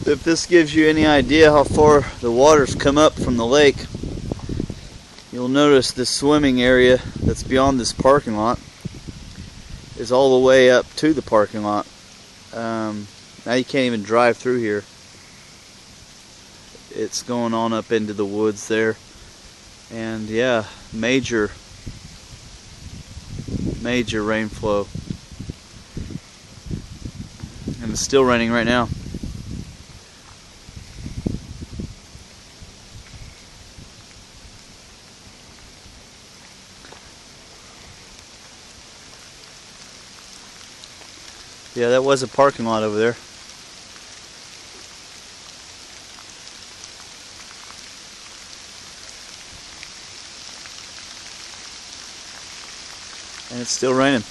If this gives you any idea how far the water's come up from the lake, you'll notice the swimming area that's beyond this parking lot is all the way up to the parking lot. Now you can't even drive through here. It's going on up into the woods there. And yeah, major rain flow. And it's still raining right now. Yeah, that was a parking lot over there. And it's still raining.